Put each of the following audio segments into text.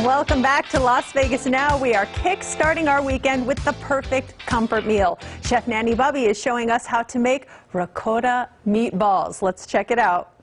Welcome back to Las Vegas Now. We are kick-starting our weekend with the perfect comfort meal. Chef Nanny Bubby is showing us how to make ricotta meatballs. Let's check it out.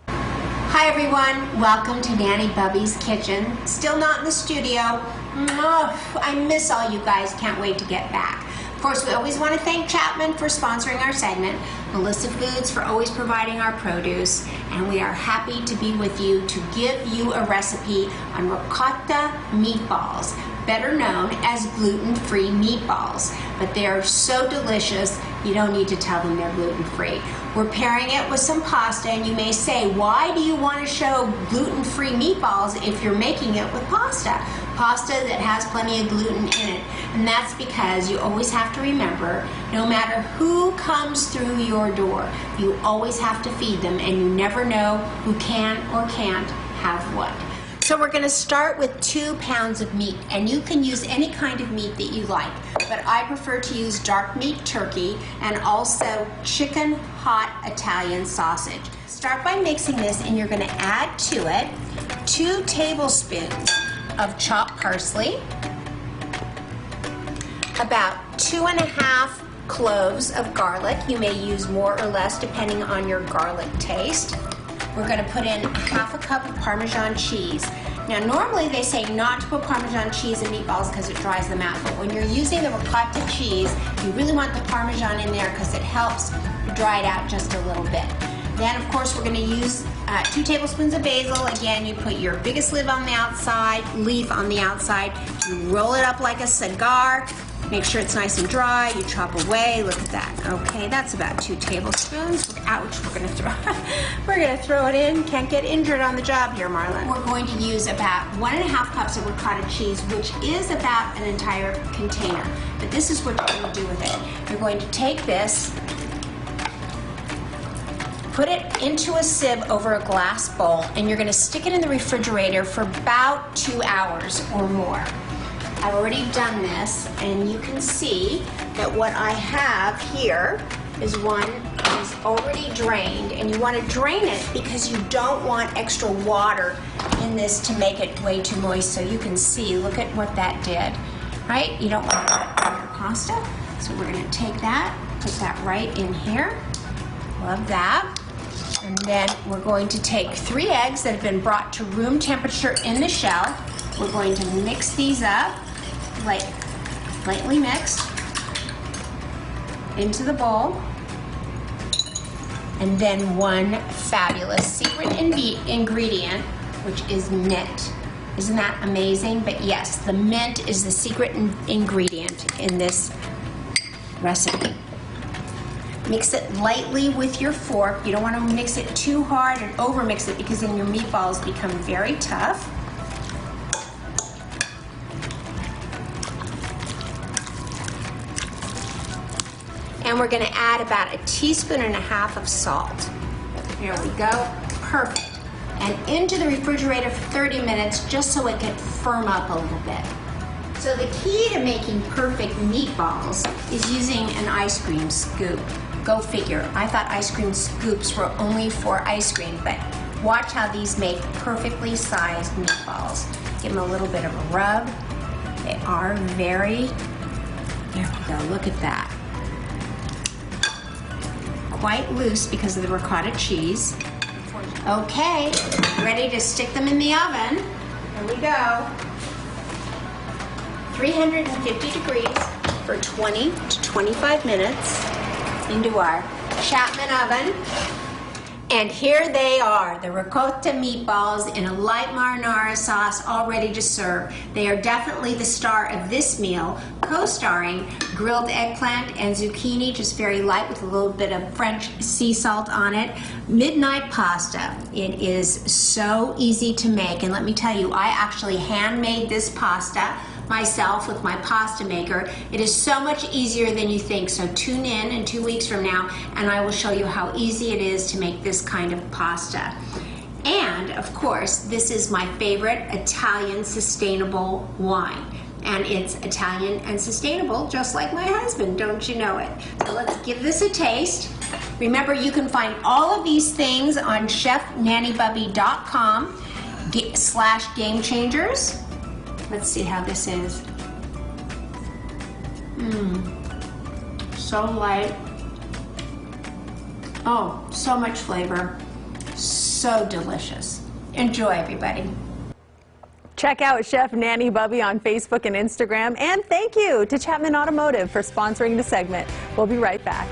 Hi everyone, welcome to Nanny Bubby's kitchen. Still not in the studio. Oh, I miss all you guys, can't wait to get back. Of course, we always want to thank Chapman for sponsoring our segment, Melissa Foods for always providing our produce, and we are happy to be with you to give you a recipe on ricotta meatballs, better known as gluten-free meatballs. But they are so delicious, you don't need to tell them they're gluten-free. We're pairing it with some pasta, and you may say, why do you want to show gluten-free meatballs if you're making it with pasta? Pasta that has plenty of gluten in it. And that's because you always have to remember, no matter who comes through your door, you always have to feed them, and you never know who can or can't have what. So we're going to start with 2 pounds of meat, and you can use any kind of meat that you like, but I prefer to use dark meat turkey and also chicken hot Italian sausage. Start by mixing this, and you're going to add to it 2 tablespoons of chopped parsley, about 2½ cloves of garlic. You may use more or less depending on your garlic taste. We're going to put in 1/2 cup of Parmesan cheese. Now normally they say not to put Parmesan cheese in meatballs because it dries them out, but when you're using the ricotta cheese, you really want the Parmesan in there because it helps dry it out just a little bit. Then of course we're going to use 2 tablespoons of basil. Again, you put your biggest leaf on the outside, you roll it up like a cigar. Make sure it's nice and dry. You chop away. Look at that. Okay, that's about 2 tablespoons. Ouch, we're gonna throw it in. Can't get injured on the job here, Marlon. We're going to use about 1½ cups of ricotta cheese, which is about an entire container. But this is what you're going to do with it. You're going to take this, put it into a sieve over a glass bowl, and you're going to stick it in the refrigerator for about 2 hours or more. I've already done this, and you can see that what I have here is one is already drained, and you want to drain it because you don't want extra water in this to make it way too moist. So you can see, look at what that did, right? You don't want that on your pasta. So we're going to take that, put that right in here. Love that. And then we're going to take 3 eggs that have been brought to room temperature in the shell. We're going to mix these up, lightly mixed, into the bowl. And then one fabulous secret ingredient, which is mint. Isn't that amazing? But yes, the mint is the secret ingredient in this recipe. Mix it lightly with your fork. You don't want to mix it too hard and over mix it because then your meatballs become very tough. And we're going to add about 1.5 teaspoons of salt. There we go. Perfect. And into the refrigerator for 30 minutes just so it can firm up a little bit. So the key to making perfect meatballs is using an ice cream scoop. Go figure. I thought ice cream scoops were only for ice cream, but watch how these make perfectly sized meatballs. Give them a little bit of a rub. They are very, there we go, look at that. Quite loose because of the ricotta cheese. Okay, ready to stick them in the oven. Here we go. 350 degrees for 20 to 25 minutes into our Chapman oven. And here they are, the ricotta meatballs in a light marinara sauce, all ready to serve. They are definitely the star of this meal, co-starring grilled eggplant and zucchini, just very light with a little bit of French sea salt on it. Midnight pasta. It is so easy to make, and let me tell you, I actually handmade this pasta myself with my pasta maker. It is so much easier than you think, so tune in 2 weeks from now and I will show you how easy it is to make this kind of pasta. And of course, this is my favorite Italian sustainable wine. And it's Italian and sustainable, just like my husband, don't you know it? So let's give this a taste. Remember, you can find all of these things on chefnannybubby.com. slash game changers. Let's see how this is. So light. Oh, so much flavor. So delicious. Enjoy, everybody. Check out Chef Nanny Bubby on Facebook and Instagram. And thank you to Chapman Automotive for sponsoring the segment. We'll be right back.